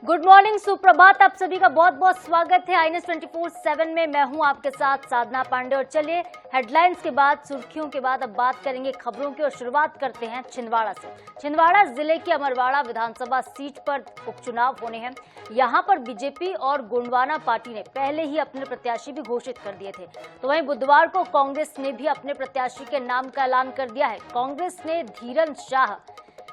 Good morning, सुप्रभात। आप सभी का बहुत बहुत स्वागत है INS 24/7 में। मैं हूं आपके साथ साधना पांडे। और चलिए हेडलाइंस के बाद, सुर्खियों के बाद अब बात करेंगे खबरों की और शुरुआत करते हैं छिंदवाड़ा से। छिंदवाड़ा जिले की अमरवाड़ा विधानसभा सीट पर उपचुनाव होने हैं। यहां पर बीजेपी और गोंडवाना पार्टी ने पहले ही अपने प्रत्याशी भी घोषित कर दिए थे, तो वहीं बुधवार को कांग्रेस ने भी अपने प्रत्याशी के नाम का ऐलान कर दिया है। कांग्रेस ने धीरन शाह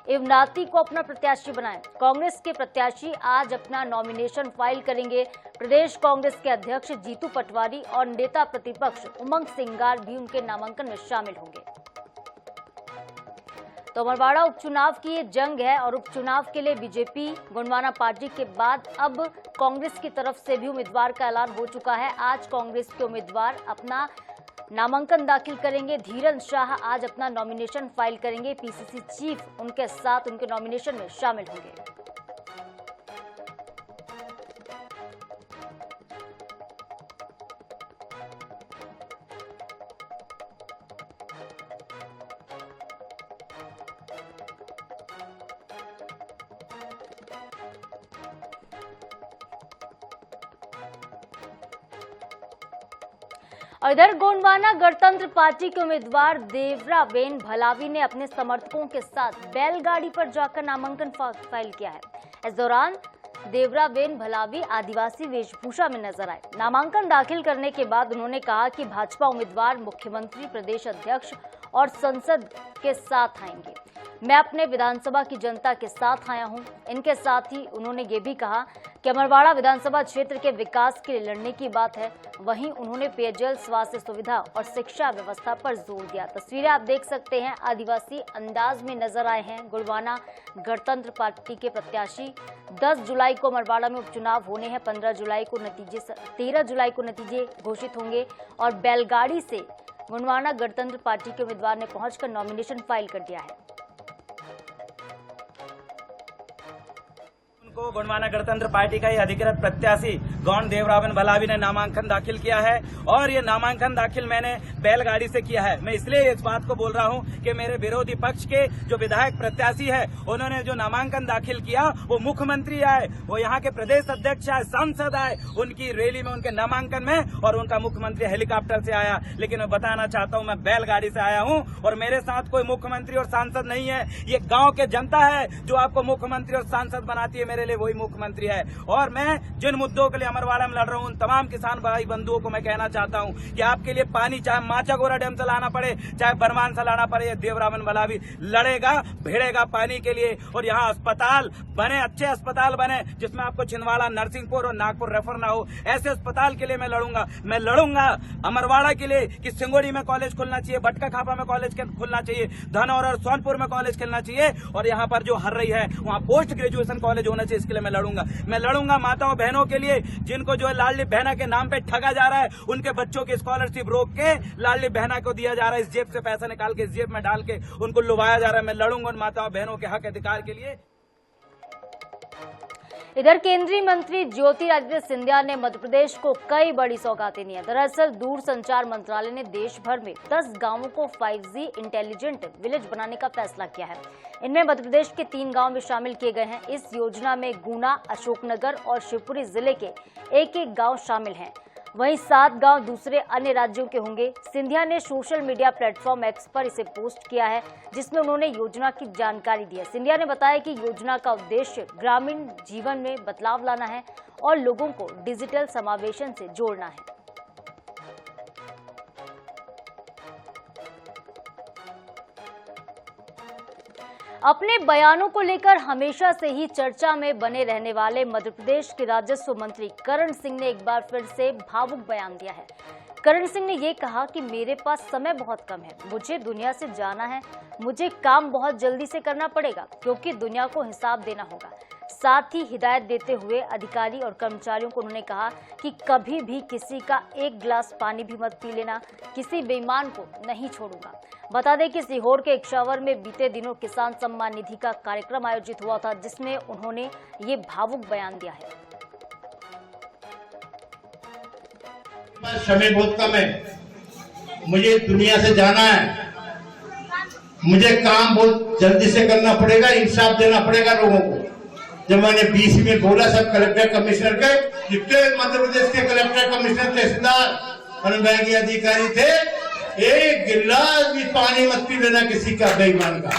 इवनाती को अपना प्रत्याशी बनाया। कांग्रेस के प्रत्याशी आज अपना नॉमिनेशन फाइल करेंगे। प्रदेश कांग्रेस के अध्यक्ष जीतू पटवारी और नेता प्रतिपक्ष उमंग सिंगार भी उनके नामांकन में शामिल होंगे। तो अमरवाड़ा उपचुनाव की ये जंग है और उपचुनाव के लिए बीजेपी गोंडवाना पार्टी के बाद अब कांग्रेस की तरफ से भी उम्मीदवार का ऐलान हो चुका है। आज कांग्रेस के उम्मीदवार अपना नामांकन दाखिल करेंगे। धीरन शाह आज अपना नॉमिनेशन फाइल करेंगे। पीसीसी चीफ उनके साथ उनके नॉमिनेशन में शामिल होंगे। और इधर गोंडवाना गणतंत्र पार्टी के उम्मीदवार देवराबेन भलावी ने अपने समर्थकों के साथ बैलगाड़ी पर जाकर नामांकन फाइल किया है। इस दौरान देवराबेन भलावी आदिवासी वेशभूषा में नजर आए। नामांकन दाखिल करने के बाद उन्होंने कहा कि भाजपा उम्मीदवार मुख्यमंत्री, प्रदेश अध्यक्ष और संसद के साथ आएंगे। मैं अपने विधानसभा की जनता के साथ आया हूं। इनके साथ ही उन्होंने ये भी कहा कि अमरवाड़ा विधानसभा क्षेत्र के विकास के लिए लड़ने की बात है। वहीं उन्होंने पेयजल, स्वास्थ्य सुविधा और शिक्षा व्यवस्था पर जोर दिया। तस्वीरें आप देख सकते हैं, आदिवासी अंदाज में नजर आए हैं गोंडवाना गणतंत्र पार्टी के प्रत्याशी। 10 जुलाई को अमरवाड़ा में उपचुनाव होने हैं। 13 जुलाई को नतीजे घोषित होंगे और बैलगाड़ी से गोंडवाना गणतंत्र पार्टी के उम्मीदवार ने पहुंचकर नॉमिनेशन फाइल कर दिया है। को गोंडवाना गणतंत्र पार्टी का ही अधिकृत प्रत्याशी गौंड देवराबेन भलावी ने नामांकन दाखिल किया है और ये नामांकन दाखिल मैंने बैलगाड़ी से किया है। मैं इसलिए इस बात को बोल रहा हूं कि मेरे विरोधी पक्ष के जो विधायक प्रत्याशी है, उन्होंने जो नामांकन दाखिल किया वो मुख्यमंत्री आए, वो यहाँ के प्रदेश अध्यक्ष आए, सांसद आए, उनकी रैली में, उनके नामांकन में, और उनका मुख्यमंत्री हेलीकॉप्टर से आया। लेकिन मैं बताना चाहता हूँ, मैं बैलगाड़ी से आया हूँ और मेरे साथ कोई मुख्यमंत्री और सांसद नहीं है। ये गाँव के जनता है जो आपको मुख्यमंत्री और सांसद बनाती है। मेरे लिए वही मुख्यमंत्री है। और मैं जिन मुद्दों के लिए अमरवाड़ा में लड़ रहा हूं, उन तमाम किसान भाई बंधुओं को मैं कहना चाहता हूं कि आपके लिए पानी चाहे माचागोरा डैम से लाना पड़े, चाहे बरमान से लाना पड़े, देवराबेन भलावी लड़ेगा, भिड़ेगा पानी के लिए। और यहाँ अस्पताल बने, अच्छे अस्पताल बने, जिसमें आपको छिंदवाड़ा, नरसिंहपुर और नागपुर रेफर ना हो, ऐसे अस्पताल के लिए मैं लड़ूंगा। मैं लड़ूंगा अमरवाड़ा के लिए कि सिंगोड़ी में कॉलेज खुलना चाहिए, भटका खापा में कॉलेज खुलना चाहिए, धनौर और सोनपुर में कॉलेज खुलना चाहिए, और यहाँ पर जो हर रही है वहाँ पोस्ट ग्रेजुएशन कॉलेज होना चाहिए। इसके लिए मैं लड़ूंगा माताओं बहनों के लिए, जिनको जो है लाडली बहना के नाम पे ठगा जा रहा है, उनके बच्चों की स्कॉलरशिप रोक के लाडली बहना को दिया जा रहा है, इस जेब से पैसा निकाल के इस जेब में डाल के उनको लुभाया जा रहा है। मैं लड़ूंगा उन माताओं बहनों के हक अधिकार के लिए। इधर केंद्रीय मंत्री ज्योतिरादित्य सिंधिया ने मध्य प्रदेश को कई बड़ी सौगातें दी हैं। दरअसल दूरसंचार मंत्रालय ने देश भर में 10 गांवों को 5G इंटेलिजेंट विलेज बनाने का फैसला किया है। इनमें मध्य प्रदेश के 3 गांव भी शामिल किए गए हैं। इस योजना में गुना, अशोकनगर और शिवपुरी जिले के एक गांव शामिल हैं। वहीं 7 गांव दूसरे अन्य राज्यों के होंगे। सिंधिया ने सोशल मीडिया प्लेटफॉर्म एक्स पर इसे पोस्ट किया है, जिसमें उन्होंने योजना की जानकारी दी है। सिंधिया ने बताया कि योजना का उद्देश्य ग्रामीण जीवन में बदलाव लाना है और लोगों को डिजिटल समावेशन से जोड़ना है। अपने बयानों को लेकर हमेशा से ही चर्चा में बने रहने वाले मध्य प्रदेश के राजस्व मंत्री करण सिंह ने एक बार फिर से भावुक बयान दिया है। करण सिंह ने ये कहा कि मेरे पास समय बहुत कम है, मुझे दुनिया से जाना है, मुझे काम बहुत जल्दी से करना पड़ेगा क्योंकि दुनिया को हिसाब देना होगा। साथ ही हिदायत देते हुए अधिकारी और कर्मचारियों को उन्होंने कहा कि कभी भी किसी का एक गिलास पानी भी मत पी लेना, किसी बेईमान को नहीं छोड़ूंगा। बता दें कि सीहोर के इछावर में बीते दिनों किसान सम्मान निधि का कार्यक्रम आयोजित हुआ था, जिसमें उन्होंने ये भावुक बयान दिया है। समय बहुत कम है, मुझे दुनिया से जाना है, मुझे काम बहुत जल्दी से करना पड़ेगा, इंसाफ देना पड़ेगा लोगों को। जब मैंने बीच में बोला सब कलेक्टर कमिश्नर के, जितने मध्य प्रदेश के कलेक्टर कमिश्नर तहसीलदार अनुविभागीय अधिकारी थे, एक गिलास भी पानी मत पी लेना किसी का, बेईमान का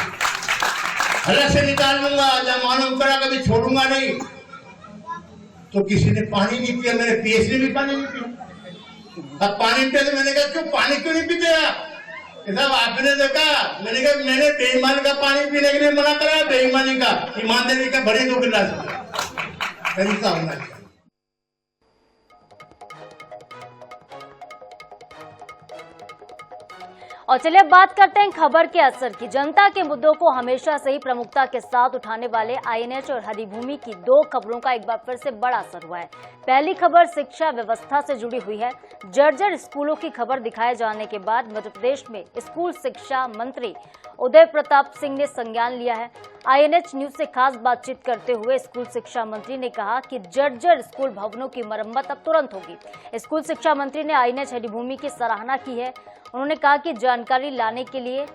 अलग से निकाल लूंगा, जब मालूम करा कभी छोड़ूंगा नहीं। तो किसी ने पानी नहीं पिया, मेरे पीएस ने भी पानी नहीं पिया। अब पानी पिया तो मैंने कहा क्यों पानी क्यों नहीं पीते आप? साहब आपने देखा, मैंने कहा मैंने बेईमान का पानी पीने के लिए मना करा, बेईमानी का, ईमानदारी का बड़े 2 गिलास तरीका होना चाहिए। और चलिए अब बात करते हैं खबर के असर की। जनता के मुद्दों को हमेशा से ही प्रमुखता के साथ उठाने वाले आईएनएच और हरिभूमि की 2 खबरों का एक बार फिर से बड़ा असर हुआ है। पहली खबर शिक्षा व्यवस्था से जुड़ी हुई है। जर्जर स्कूलों की खबर दिखाए जाने के बाद मध्य प्रदेश में स्कूल शिक्षा मंत्री उदय प्रताप सिंह ने संज्ञान लिया है। आईएनएच न्यूज से खास बातचीत करते हुए स्कूल शिक्षा मंत्री ने कहा कि जर्जर स्कूल भवनों की मरम्मत अब तुरंत होगी। स्कूल शिक्षा मंत्री ने आईएनएच हरिभूमि की सराहना की है। उन्होंने कहा कि जानकारी लाने के लिए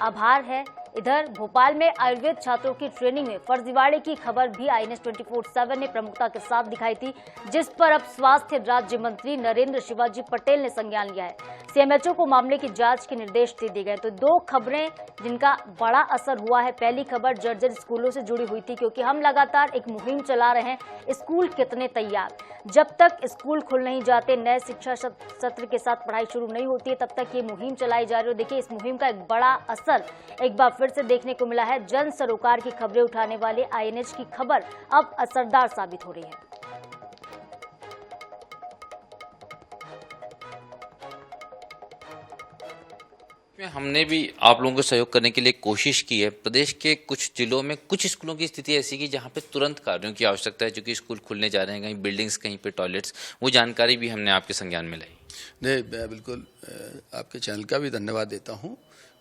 आभार है। इधर भोपाल में आयुर्वेद छात्रों की ट्रेनिंग में फर्जीवाड़े की खबर भी आईएनएच 24/7 ने प्रमुखता के साथ दिखाई थी, जिस पर अब स्वास्थ्य राज्य मंत्री नरेंद्र शिवाजी पटेल ने संज्ञान लिया है। सीएमएचओ को मामले की जांच के निर्देश दे दिए गए। तो 2 खबरें जिनका बड़ा असर हुआ है। पहली खबर जर्जर स्कूलों से जुड़ी हुई थी, क्योंकि हम लगातार एक मुहिम चला रहे हैं, स्कूल कितने तैयार। जब तक स्कूल खुल नहीं जाते, नए शिक्षा सत्र के साथ पढ़ाई शुरू नहीं होती है, तब तक ये मुहिम चलाई जा रही है। देखिए, इस मुहिम का एक बड़ा असर एक बार फिर से देखने को मिला है। जन सरोकार की खबरें उठाने वाले आईएनएच की खबर अब असरदार साबित हो रही है। हमने भी आप लोगों को सहयोग करने के लिए कोशिश की है। प्रदेश के कुछ जिलों में कुछ स्कूलों की स्थिति ऐसी की जहां पे तुरंत कार्यों की आवश्यकता है, क्योंकि स्कूल खुलने जा रहे हैं, कहीं बिल्डिंग्स, कहीं पे टॉयलेट्स। वो जानकारी भी हमने आपके संज्ञान में लाई। नहीं, मैं बिल्कुल आपके चैनल का भी धन्यवाद देता हूं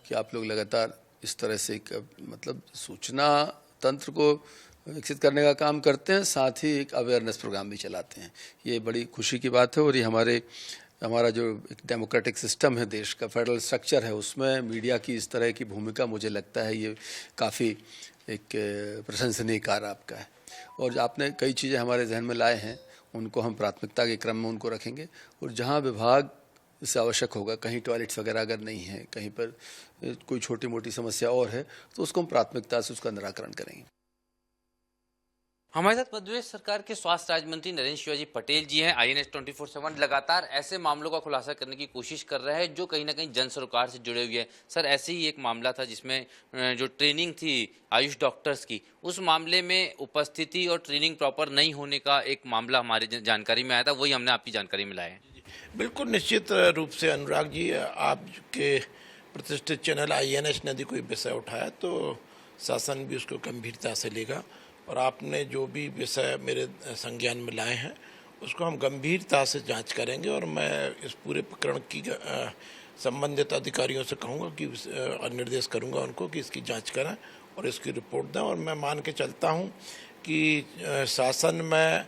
कि आप लोग लगातार इस तरह से मतलब सूचना तंत्र को विकसित करने का काम करते हैं, साथ ही एक अवेयरनेस प्रोग्राम भी चलाते हैं। ये बड़ी खुशी की बात है। और ये हमारा जो एक डेमोक्रेटिक सिस्टम है, देश का फेडरल स्ट्रक्चर है, उसमें मीडिया की इस तरह की भूमिका मुझे लगता है ये काफ़ी एक प्रशंसनीय कार्य आपका है। और आपने कई चीज़ें हमारे जहन में लाए हैं, उनको हम प्राथमिकता के क्रम में उनको रखेंगे। और जहाँ विभाग से आवश्यक होगा, कहीं टॉयलेट्स वगैरह अगर नहीं है, कहीं पर कोई छोटी मोटी समस्या और है, तो उसको हम प्राथमिकता से उसका निराकरण करेंगे। हमारे साथ मध्य प्रदेश सरकार के स्वास्थ्य राज्य मंत्री नरेंद्र शिवाजी पटेल जी हैं। आईएनएच 24/7 लगातार ऐसे मामलों का खुलासा करने की कोशिश कर रहा है जो कहीं ना कहीं जन सरोकार से जुड़े हुए हैं। सर, ऐसे ही एक मामला था जिसमें जो ट्रेनिंग थी आयुष डॉक्टर्स की, उस मामले में उपस्थिति और ट्रेनिंग प्रॉपर नहीं होने का एक मामला हमारी जानकारी में आया था, वही हमने आपकी जानकारी में लाया है। बिल्कुल निश्चित रूप से अनुराग जी, आपके प्रतिष्ठित चैनल आईएनएच ने यदि कोई विषय उठाया तो शासन भी उसको गंभीरता से लेगा। और आपने जो भी विषय मेरे संज्ञान में लाए हैं उसको हम गंभीरता से जांच करेंगे। और मैं इस पूरे प्रकरण की संबंधित अधिकारियों से कहूँगा कि निर्देश करूँगा उनको कि इसकी जांच करें और इसकी रिपोर्ट दें। और मैं मान के चलता हूँ कि शासन में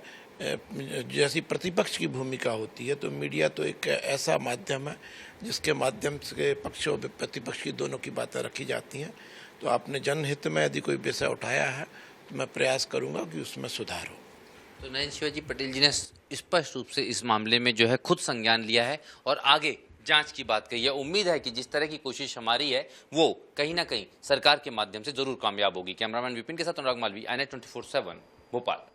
जैसी प्रतिपक्ष की भूमिका होती है, तो मीडिया तो एक ऐसा माध्यम है जिसके माध्यम से पक्ष और प्रतिपक्ष की दोनों की बातें रखी जाती हैं। तो आपने जनहित में यदि कोई विषय उठाया है तो मैं प्रयास करूंगा कि उसमें सुधार हो। तो नरेंद्र शिवाजी पटेल जी ने स्पष्ट रूप से इस मामले में जो है खुद संज्ञान लिया है और आगे जांच की बात कही है। उम्मीद है कि जिस तरह की कोशिश हमारी है वो कहीं ना कहीं सरकार के माध्यम से जरूर कामयाब होगी। कैमरामैन विपिन के साथ अनुराग मालवी, आईएनएच 24/7 भोपाल।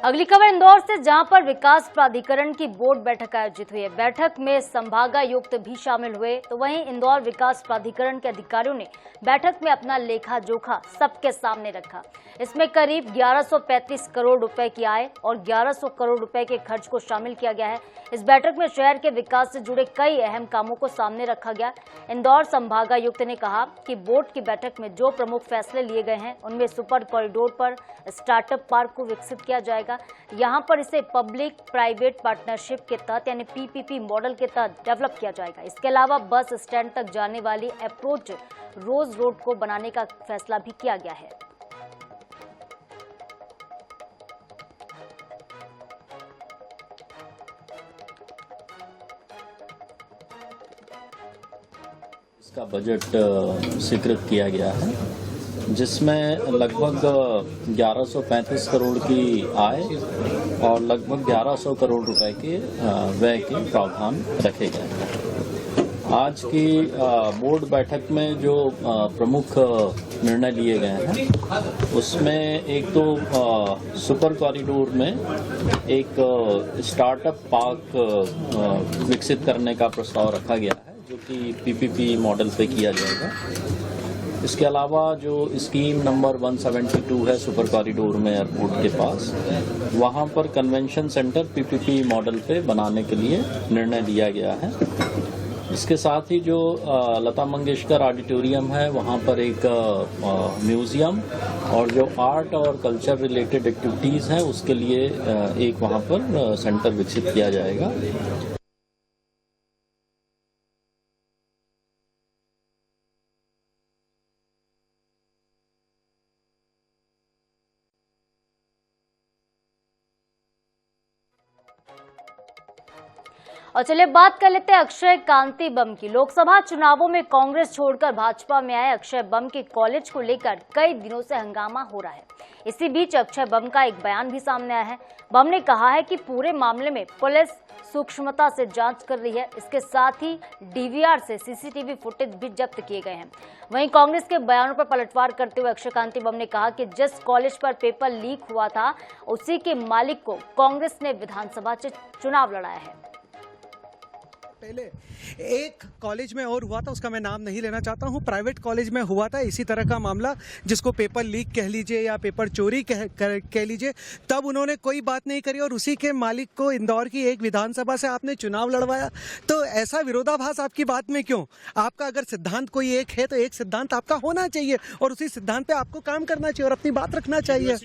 अगली खबर इंदौर से, जहां पर विकास प्राधिकरण की बोर्ड बैठक आयोजित हुई है। बैठक में संभागायुक्त भी शामिल हुए। तो वहीं इंदौर विकास प्राधिकरण के अधिकारियों ने बैठक में अपना लेखा जोखा सबके सामने रखा। इसमें करीब 1135 करोड़ रुपए की आय और 1100 करोड़ रुपए के खर्च को शामिल किया गया है। इस बैठक में शहर के विकास से जुड़े कई अहम कामों को सामने रखा गया। इंदौर संभागायुक्त ने कहा कि बोर्ड की बैठक में जो प्रमुख फैसले लिए गए हैं उनमें सुपर कॉरिडोर पर स्टार्टअप पार्क को विकसित किया जाएगा। यहाँ पर इसे पब्लिक प्राइवेट पार्टनरशिप के तहत यानी पीपीपी मॉडल के तहत डेवलप किया जाएगा। इसके अलावा बस स्टैंड तक जाने वाली अप्रोच रोज रोड को बनाने का फैसला भी किया गया है। इसका बजट स्वीकृत किया गया है। जिसमें लगभग 1135 करोड़ की आय और लगभग 1100 करोड़ रुपए के व्यय के प्रावधान रखे गए हैं। आज की बोर्ड बैठक में जो प्रमुख निर्णय लिए गए हैं उसमें एक तो सुपर कॉरिडोर में एक स्टार्टअप पार्क विकसित करने का प्रस्ताव रखा गया है जो कि पीपीपी मॉडल पे किया जाएगा। इसके अलावा जो स्कीम नंबर 172 है सुपर कॉरिडोर में एयरपोर्ट के पास, वहां पर कन्वेंशन सेंटर पीपीपी मॉडल पे बनाने के लिए निर्णय लिया गया है। इसके साथ ही जो लता मंगेशकर ऑडिटोरियम है वहाँ पर एक म्यूजियम और जो आर्ट और कल्चर रिलेटेड एक्टिविटीज़ हैं उसके लिए एक वहाँ पर सेंटर विकसित किया जाएगा। और चलिए बात कर लेते हैं अक्षय कांति बम की। लोकसभा चुनावों में कांग्रेस छोड़कर भाजपा में आए अक्षय बम के कॉलेज को लेकर कई दिनों से हंगामा हो रहा है। इसी बीच अक्षय बम का एक बयान भी सामने आया है। बम ने कहा है कि पूरे मामले में पुलिस सूक्ष्मता से जांच कर रही है। इसके साथ ही डीवीआर से सीसीटीवी फुटेज भी जब्त किए गए हैं। वहीं कांग्रेस के बयानों पर पलटवार करते हुए अक्षय कांति बम ने कहा कि जिस कॉलेज पर पेपर लीक हुआ था उसी के मालिक को कांग्रेस ने विधानसभा से चुनाव लड़ाया है। पहले एक कॉलेज में और हुआ था, उसका मैं नाम नहीं लेना चाहता हूं, प्राइवेट कॉलेज में हुआ था इसी तरह का मामला, जिसको पेपर लीक कह लीजिए या पेपर चोरी कह लीजिए। तब उन्होंने कोई बात नहीं करी और उसी के मालिक को इंदौर की एक विधानसभा से आपने चुनाव लड़वाया। तो ऐसा विरोधाभास आपकी बात में क्यों? आपका अगर सिद्धांत कोई एक है तो एक सिद्धांत आपका होना चाहिए और उसी सिद्धांत पे आपको काम करना चाहिए और अपनी बात रखना चाहिए।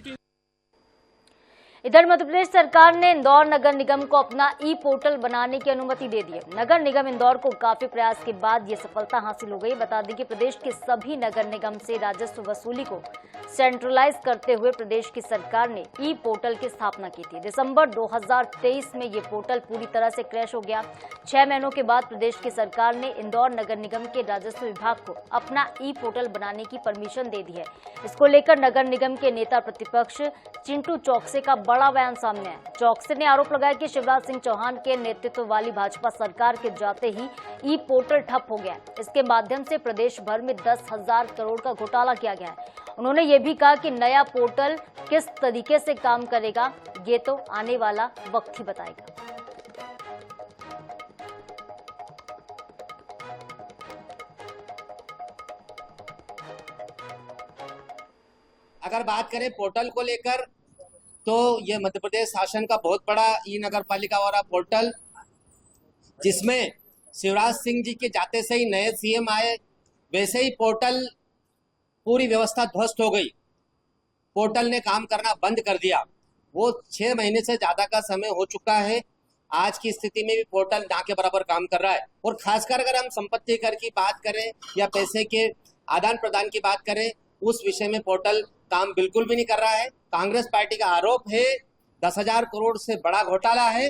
इधर मध्य प्रदेश सरकार ने इंदौर नगर निगम को अपना ई पोर्टल बनाने की अनुमति दे दी है। नगर निगम इंदौर को काफी प्रयास के बाद ये सफलता हासिल हो गई। बता दें कि प्रदेश के सभी नगर निगम से राजस्व वसूली को सेंट्रलाइज करते हुए प्रदेश की सरकार ने ई पोर्टल की स्थापना की थी। दिसंबर 2023 में ये पोर्टल पूरी तरह से क्रैश हो गया। 6 महीनों के बाद प्रदेश की सरकार ने इंदौर नगर निगम के राजस्व विभाग को अपना ई पोर्टल बनाने की परमिशन दे दी है। इसको लेकर नगर निगम के नेता प्रतिपक्ष चिंटू चौकसे का बड़ा बयान सामने आया। चौकसे ने आरोप लगाया कि शिवराज सिंह चौहान के नेतृत्व वाली भाजपा सरकार के जाते ही ई पोर्टल ठप हो गया। इसके माध्यम से प्रदेश भर में 10,000 करोड़ का घोटाला किया गया है। उन्होंने ये भी कहा कि नया पोर्टल किस तरीके से काम करेगा ये तो आने वाला वक्त ही बताएगा। अगर बात करें पोर्टल को लेकर तो ये मध्य प्रदेश शासन का बहुत बड़ा ई नगर पालिका वाला पोर्टल, जिसमें शिवराज सिंह जी के जाते से ही नए सीएम आए, वैसे ही पोर्टल पूरी व्यवस्था ध्वस्त हो गई। पोर्टल ने काम करना बंद कर दिया। वो 6 महीने से ज्यादा का समय हो चुका है। आज की स्थिति में भी पोर्टल ना के बराबर काम कर रहा है। और खासकर अगर हम संपत्ति कर की बात करें या पैसे के आदान प्रदान की बात करें, उस विषय में पोर्टल काम बिल्कुल भी नहीं कर रहा है। कांग्रेस पार्टी का आरोप है 10,000 करोड़ से बड़ा घोटाला है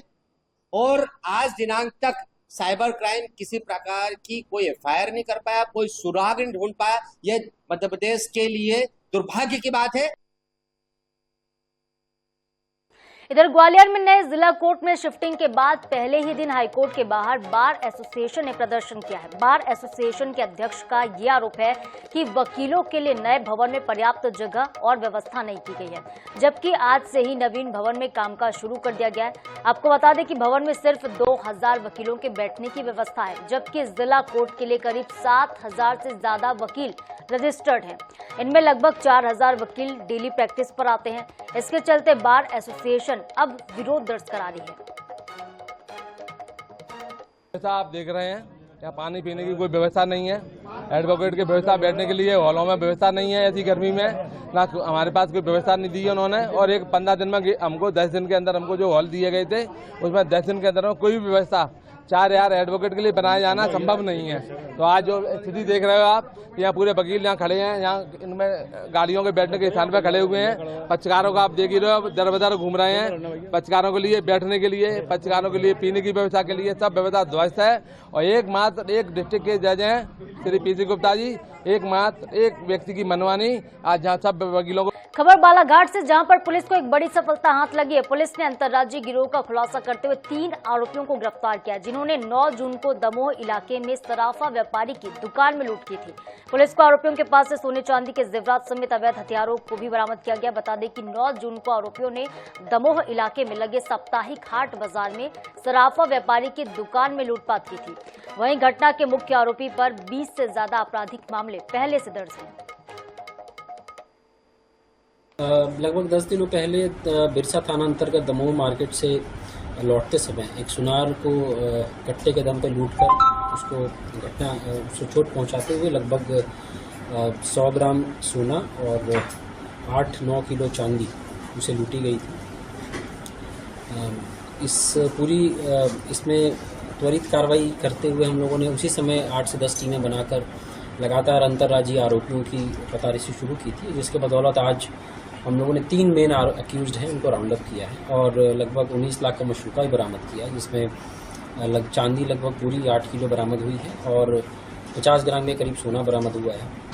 और आज दिनांक तक साइबर क्राइम किसी प्रकार की कोई एफआईआर नहीं कर पाया, कोई सुराग नहीं ढूंढ पाया। यह मध्य प्रदेश के लिए दुर्भाग्य की बात है। इधर ग्वालियर में नए जिला कोर्ट में शिफ्टिंग के बाद पहले ही दिन हाईकोर्ट के बाहर बार एसोसिएशन ने प्रदर्शन किया है। बार एसोसिएशन के अध्यक्ष का यह आरोप है कि वकीलों के लिए नए भवन में पर्याप्त जगह और व्यवस्था नहीं की गई है, जबकि आज से ही नवीन भवन में कामकाज शुरू कर दिया गया है। आपको बता दें कि भवन में सिर्फ 2,000 वकीलों के बैठने की व्यवस्था है, जबकि जिला कोर्ट के लिए करीब 7,000 से ज्यादा वकील रजिस्टर्ड हैं। इनमें लगभग 4,000 वकील डेली प्रैक्टिस पर आते हैं। इसके चलते बार एसोसिएशन अब विरोध दर्ज करा रही है। जैसा आप देख रहे हैं यहाँ पानी पीने की कोई व्यवस्था नहीं है, एडवोकेट की व्यवस्था बैठने के लिए हॉलों में व्यवस्था नहीं है। ऐसी गर्मी में ना हमारे पास कोई व्यवस्था नहीं दी है उन्होंने। और एक 15 दिन में हमको 10 दिन के अंदर हमको जो हॉल दिए गए थे उसमें 10 दिन के अंदर कोई भी व्यवस्था 4 यार एडवोकेट के लिए बनाया जाना संभव नहीं है। तो आज जो स्थिति देख रहे हो आप, यहाँ पूरे वकील यहाँ खड़े हैं, यहाँ इनमें गाड़ियों के बैठने के स्थान पर खड़े हुए हैं। पक्षकारों का आप देख ही रहे हो, दर बदर घूम रहे हैं। पक्षकारों के लिए बैठने के लिए, पक्षकारों के लिए पीने की व्यवस्था के लिए सब व्यवस्था ध्वस्त है। और एकमात्र एक डिस्ट्रिक्ट के जज हैं श्री पीसी गुप्ता जी, एकमात्र एक व्यक्ति की मनमानी आज यहाँ सब वकीलों को। खबर बालाघाट से, जहां पर पुलिस को एक बड़ी सफलता हाथ लगी है। पुलिस ने अंतर्राज्यीय गिरोह का खुलासा करते हुए 3 आरोपियों को गिरफ्तार किया, जिन्होंने 9 जून को दमोह इलाके में सराफा व्यापारी की दुकान में लूट की थी। पुलिस को आरोपियों के पास से सोने चांदी के जेवरात समेत अवैध हथियारों को भी बरामद किया गया। बता दें कि 9 जून को आरोपियों ने दमोह इलाके में लगे साप्ताहिक हाट बाजार में सराफा व्यापारी की दुकान में लूटपाट की थी। वहीं घटना के मुख्य आरोपी पर 20 से ज्यादा आपराधिक मामले पहले से दर्ज हैं। लगभग 10 दिनों पहले बिरसा थाना अंतर्गत दमोह मार्केट से लौटते समय एक सुनार को कट्टे के दम पर लूटकर उसको चोट पहुंचाते हुए लगभग 100 ग्राम सोना और 8-9 किलो चांदी उसे लूटी गई थी। इसमें त्वरित कार्रवाई करते हुए हम लोगों ने उसी समय 8 से 10 टीमें बनाकर लगातार अंतर्राज्यीय आरोपियों की पतारेसी शुरू की थी, जिसके बदौलत आज हम लोगों ने 3 मेन अक्यूज्ड हैं, उनको राउंड अप किया है और लगभग 19 लाख का मशरूका भी बरामद किया है, जिसमें चांदी लगभग पूरी 8 किलो बरामद हुई है और 50 ग्राम में करीब सोना बरामद हुआ है।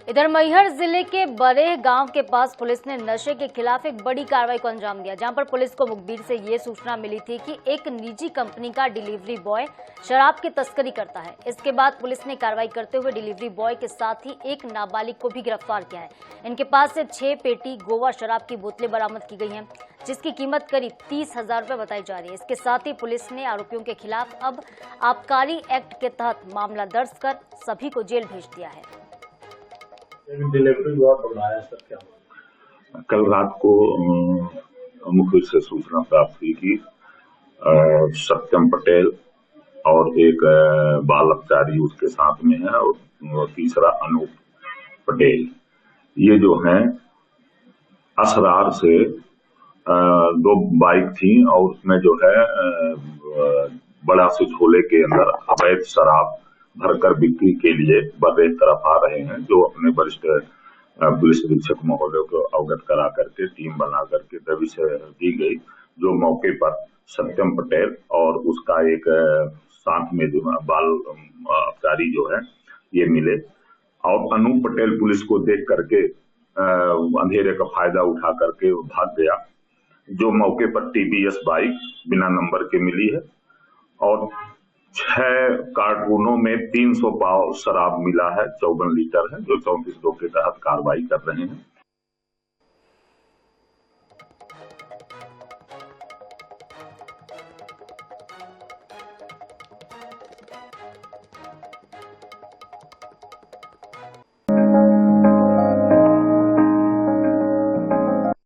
इधर मैहर जिले के बरेह गांव के पास पुलिस ने नशे के खिलाफ एक बड़ी कार्रवाई को अंजाम दिया, जहां पर पुलिस को मुखबिर से ये सूचना मिली थी कि एक निजी कंपनी का डिलीवरी बॉय शराब की तस्करी करता है। इसके बाद पुलिस ने कार्रवाई करते हुए डिलीवरी बॉय के साथ ही एक नाबालिग को भी गिरफ्तार किया है। इनके पास से 6 पेटी गोवा शराब की बोतलें बरामद की गई हैं, जिसकी कीमत करीब 30,000 रुपए बताई जा रही है। इसके साथ ही पुलिस ने आरोपियों के खिलाफ अब आबकारी एक्ट के तहत मामला दर्ज कर सभी को जेल भेज दिया है। डिलीवरी बॉय बुलाया सर, क्या कल रात को मुखबिर से सूचना प्राप्त हुई कि सत्यम पटेल और एक बालकचारी उसके साथ में है और तीसरा अनूप पटेल, ये जो हैं असरार से 2 बाइक थी और उसमें जो है बड़ा से झोले के अंदर अवैध शराब भरकर बिक्री के लिए बरेह तरफ आ रहे हैं, जो अपने वरिष्ठ पुलिस अधीक्षक महोदय को अवगत करा करके टीम बना करके दबिश दी गई, जो मौके पर सत्यम पटेल और उसका एक साथ में जो बाल अपचारी जो है ये मिले और अनूप पटेल पुलिस को देख करके अंधेरे का फायदा उठा करके भाग गया, जो मौके पर टीवीएस बाइक बिना नंबर के मिली है और 6 कार्टूनों में 300 पाव शराब मिला है, 54 लीटर है, जो 34(2) के तहत कार्रवाई कर रहे हैं।